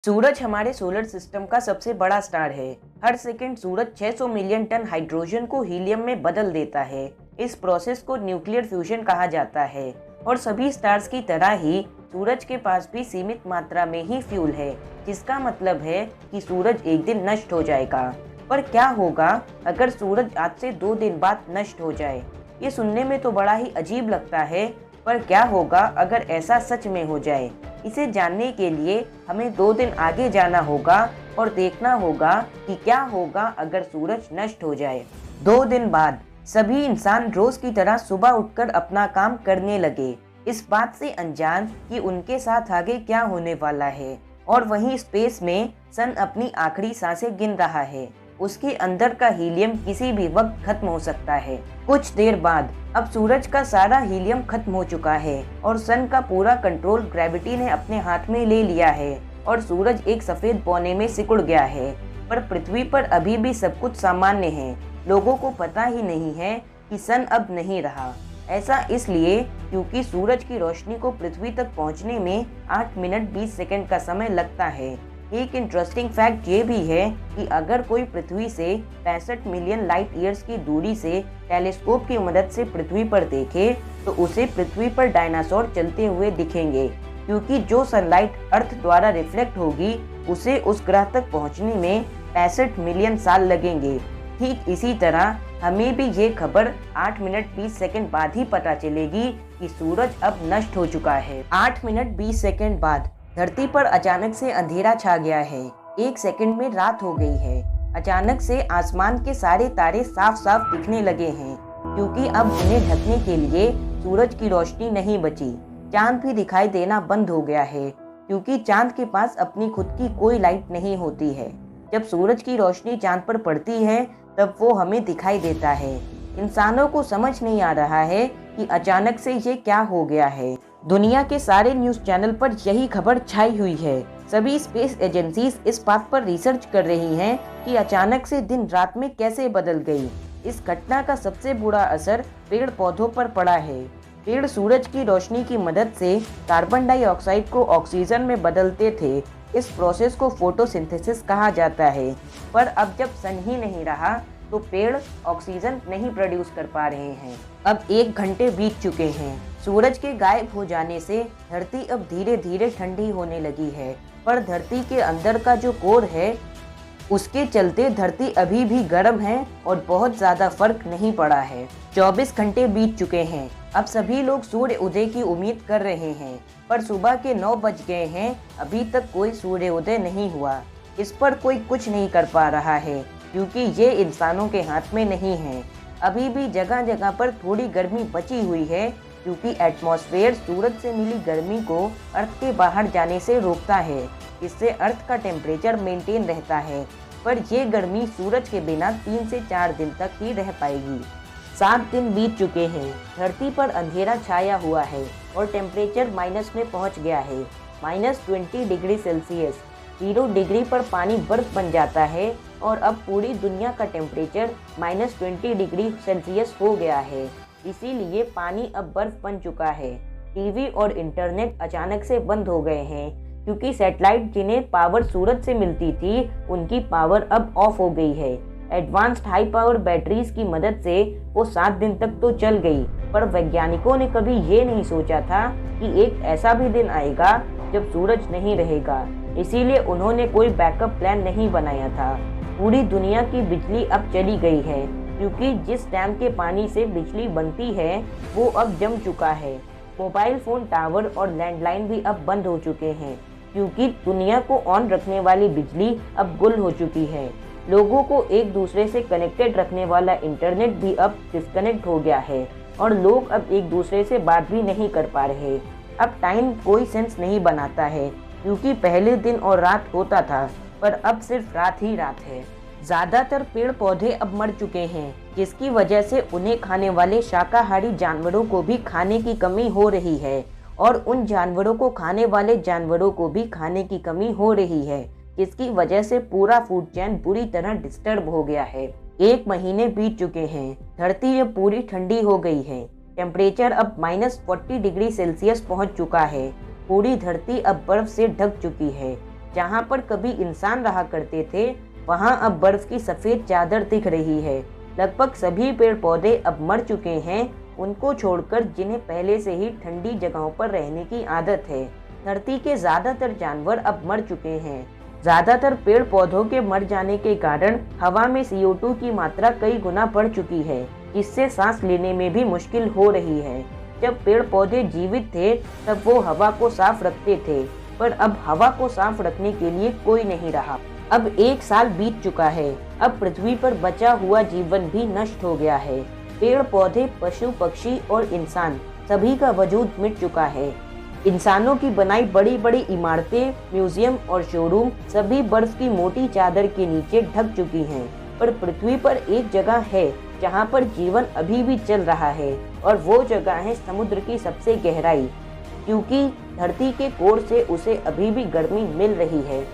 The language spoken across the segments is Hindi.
सूरज हमारे सोलर सिस्टम का सबसे बड़ा स्टार है। हर सेकंड सूरज 600 मिलियन टन हाइड्रोजन को हीलियम में बदल देता है। इस प्रोसेस को न्यूक्लियर फ्यूजन कहा जाता है और सभी स्टार्स की तरह ही सूरज के पास भी सीमित मात्रा में ही फ्यूल है, जिसका मतलब है कि सूरज एक दिन नष्ट हो जाएगा। पर क्या होगा अगर सूरज आज से 2 दिन बाद नष्ट हो जाए? ये सुनने में तो बड़ा ही अजीब लगता है, पर क्या होगा अगर ऐसा सच में हो जाए? इसे जानने के लिए हमें 2 दिन आगे जाना होगा और देखना होगा कि क्या होगा अगर सूरज नष्ट हो जाए। 2 दिन बाद सभी इंसान रोज की तरह सुबह उठकर अपना काम करने लगे, इस बात से अनजान कि उनके साथ आगे क्या होने वाला है। और वहीं स्पेस में सन अपनी आखिरी सांसें गिन रहा है। उसके अंदर का हीलियम किसी भी वक्त खत्म हो सकता है। कुछ देर बाद अब सूरज का सारा हीलियम खत्म हो चुका है और सन का पूरा कंट्रोल ग्रेविटी ने अपने हाथ में ले लिया है और सूरज एक सफेद पौने में सिकुड़ गया है। पर पृथ्वी पर अभी भी सब कुछ सामान्य है। लोगों को पता ही नहीं है कि सन अब नहीं रहा। ऐसा इसलिए क्योंकि सूरज की रोशनी को पृथ्वी तक पहुंचने में 8 मिनट 20 सेकंड का समय लगता है। एक इंटरेस्टिंग फैक्ट ये भी है कि अगर कोई पृथ्वी से 65 मिलियन लाइट ईयर्स की दूरी से टेलीस्कोप की मदद से पृथ्वी पर देखे तो उसे पृथ्वी पर डायनासोर चलते हुए दिखेंगे, क्योंकि जो सनलाइट अर्थ द्वारा रिफ्लेक्ट होगी उसे उस ग्रह तक पहुंचने में 65 मिलियन साल लगेंगे। ठीक इसी तरह हमें भी ये खबर 8 मिनट 20 सेकंड बाद ही पता चलेगी कि सूरज अब नष्ट हो चुका है। 8 मिनट 20 सेकंड बाद धरती पर अचानक से अंधेरा छा गया है। 1 सेकंड में रात हो गई है। अचानक से आसमान के सारे तारे साफ साफ दिखने लगे हैं, क्योंकि अब उन्हें ढकने के लिए सूरज की रोशनी नहीं बची। चांद भी दिखाई देना बंद हो गया है, क्योंकि चांद के पास अपनी खुद की कोई लाइट नहीं होती है। जब सूरज की रोशनी चांद पर पड़ती है तब वो हमें दिखाई देता है। इंसानों को समझ नहीं आ रहा है कि अचानक से ये क्या हो गया है। दुनिया के सारे न्यूज़ चैनल पर यही खबर छाई हुई है। सभी स्पेस एजेंसीज इस बात पर रिसर्च कर रही हैं कि अचानक से दिन रात में कैसे बदल गई। इस घटना का सबसे बुरा असर पेड़ पौधों पर पड़ा है। पेड़ सूरज की रोशनी की मदद से कार्बन डाइऑक्साइड को ऑक्सीजन में बदलते थे। इस प्रोसेस को फोटोसिंथेसिस कहा जाता है। पर अब जब सन ही नहीं रहा तो पेड़ ऑक्सीजन नहीं प्रोड्यूस कर पा रहे हैं। अब 1 घंटे बीत चुके हैं। सूरज के गायब हो जाने से धरती अब धीरे धीरे ठंडी होने लगी है, पर धरती के अंदर का जो कोर है उसके चलते धरती अभी भी गर्म है और बहुत ज्यादा फर्क नहीं पड़ा है। 24 घंटे बीत चुके हैं। अब सभी लोग सूर्य उदय की उम्मीद कर रहे हैं, पर सुबह के 9 बज गए हैं, अभी तक कोई सूर्य उदय नहीं हुआ। इस पर कोई कुछ नहीं कर पा रहा है, क्योंकि ये इंसानों के हाथ में नहीं है। अभी भी जगह जगह पर थोड़ी गर्मी बची हुई है, क्योंकि एटमॉस्फेयर सूरज से मिली गर्मी को अर्थ के बाहर जाने से रोकता है। इससे अर्थ का टेम्परेचर मेंटेन रहता है, पर ये गर्मी सूरज के बिना 3 से 4 दिन तक ही रह पाएगी। 7 दिन बीत चुके हैं। धरती पर अंधेरा छाया हुआ है और टेम्परेचर माइनस में पहुंच गया है। -20 डिग्री सेल्सियस। 0 डिग्री पर पानी बर्फ बन जाता है और अब पूरी दुनिया का टेम्परेचर -20 डिग्री सेल्सियस हो गया है। इसीलिए पानी अब बर्फ बन चुका है। टीवी और इंटरनेट अचानक से बंद हो गए हैं, क्योंकि सैटेलाइट जिन्हें पावर सूरज से मिलती थी उनकी पावर अब ऑफ हो गई है। एडवांस्ड हाई पावर बैटरीज की मदद से वो 7 दिन तक तो चल गई, पर वैज्ञानिकों ने कभी ये नहीं सोचा था कि एक ऐसा भी दिन आएगा जब सूरज नहीं रहेगा। इसीलिए उन्होंने कोई बैकअप प्लान नहीं बनाया था। पूरी दुनिया की बिजली अब चली गई है, क्योंकि जिस डैम के पानी से बिजली बनती है वो अब जम चुका है। मोबाइल फोन टावर और लैंडलाइन भी अब बंद हो चुके हैं, क्योंकि दुनिया को ऑन रखने वाली बिजली अब गुल हो चुकी है। लोगों को एक दूसरे से कनेक्टेड रखने वाला इंटरनेट भी अब डिस्कनेक्ट हो गया है और लोग अब एक दूसरे से बात भी नहीं कर पा रहे। अब टाइम कोई सेंस नहीं बनाता है, क्योंकि पहले दिन और रात होता था, पर अब सिर्फ रात ही रात है। ज्यादातर पेड़ पौधे अब मर चुके हैं, जिसकी वजह से उन्हें खाने वाले शाकाहारी जानवरों को भी खाने की कमी हो रही है और उन जानवरों को खाने वाले जानवरों को भी खाने की कमी हो रही है, जिसकी वजह से पूरा फूड चेन बुरी तरह डिस्टर्ब हो गया है। 1 महीने बीत चुके हैं। धरती अब पूरी ठंडी हो गई है। टेम्परेचर अब -40 डिग्री सेल्सियस पहुंच चुका है। पूरी धरती अब बर्फ से ढक चुकी है। जहाँ पर कभी इंसान रहा करते थे वहाँ अब बर्फ की सफेद चादर दिख रही है। लगभग सभी पेड़ पौधे अब मर चुके हैं, उनको छोड़कर जिन्हें पहले से ही ठंडी जगहों पर रहने की आदत है। धरती के ज्यादातर जानवर अब मर चुके हैं। ज्यादातर पेड़ पौधों के मर जाने के कारण हवा में CO2 की मात्रा कई गुना बढ़ चुकी है, जिससे सांस लेने में भी मुश्किल हो रही है। जब पेड़ पौधे जीवित थे तब वो हवा को साफ रखते थे, पर अब हवा को साफ रखने के लिए कोई नहीं रहा। अब 1 साल बीत चुका है। अब पृथ्वी पर बचा हुआ जीवन भी नष्ट हो गया है। पेड़ पौधे, पशु पक्षी और इंसान सभी का वजूद मिट चुका है। इंसानों की बनाई बड़ी बड़ी इमारतें, म्यूजियम और शोरूम सभी बर्फ की मोटी चादर के नीचे ढक चुकी हैं। पर पृथ्वी पर एक जगह है जहां पर जीवन अभी भी चल रहा है, और वो जगह है समुद्र की सबसे गहराई, क्योंकि धरती के कोर से उसे अभी भी गर्मी मिल रही है।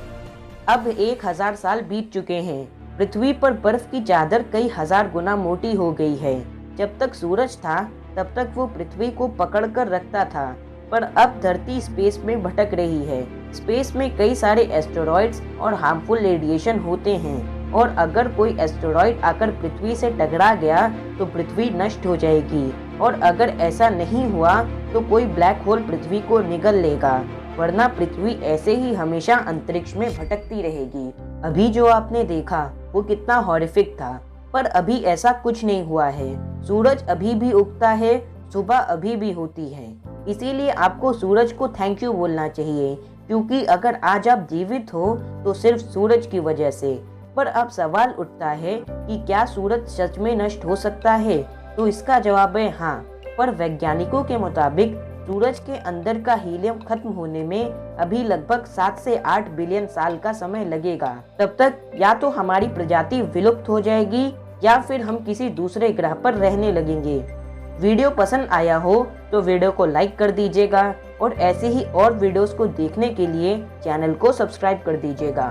अब 1000 साल बीत चुके हैं। पृथ्वी पर बर्फ की चादर कई हजार गुना मोटी हो गई है। जब तक सूरज था तब तक वो पृथ्वी को पकड़ कर रखता था, पर अब धरती स्पेस में भटक रही है। स्पेस में कई सारे एस्टेरॉइड्स और हार्मफुल रेडिएशन होते हैं, और अगर कोई एस्टेरॉइड आकर पृथ्वी से टकरा गया तो पृथ्वी नष्ट हो जाएगी, और अगर ऐसा नहीं हुआ तो कोई ब्लैक होल पृथ्वी को निगल लेगा, वरना पृथ्वी ऐसे ही हमेशा अंतरिक्ष में भटकती रहेगी। अभी जो आपने देखा वो कितना हॉरिफिक था, पर अभी ऐसा कुछ नहीं हुआ है। सूरज अभी भी उगता है, सुबह अभी भी होती है। इसीलिए आपको सूरज को थैंक यू बोलना चाहिए, क्योंकि अगर आज आप जीवित हो तो सिर्फ सूरज की वजह से। पर अब सवाल उठता है कि क्या सूरज सच में नष्ट हो सकता है? तो इसका जवाब है हाँ, पर वैज्ञानिकों के मुताबिक सूरज के अंदर का हीलियम खत्म होने में अभी लगभग 7 से 8 बिलियन साल का समय लगेगा। तब तक या तो हमारी प्रजाति विलुप्त हो जाएगी या फिर हम किसी दूसरे ग्रह पर रहने लगेंगे। वीडियो पसंद आया हो तो वीडियो को लाइक कर दीजिएगा, और ऐसे ही और वीडियोस को देखने के लिए चैनल को सब्सक्राइब कर दीजिएगा।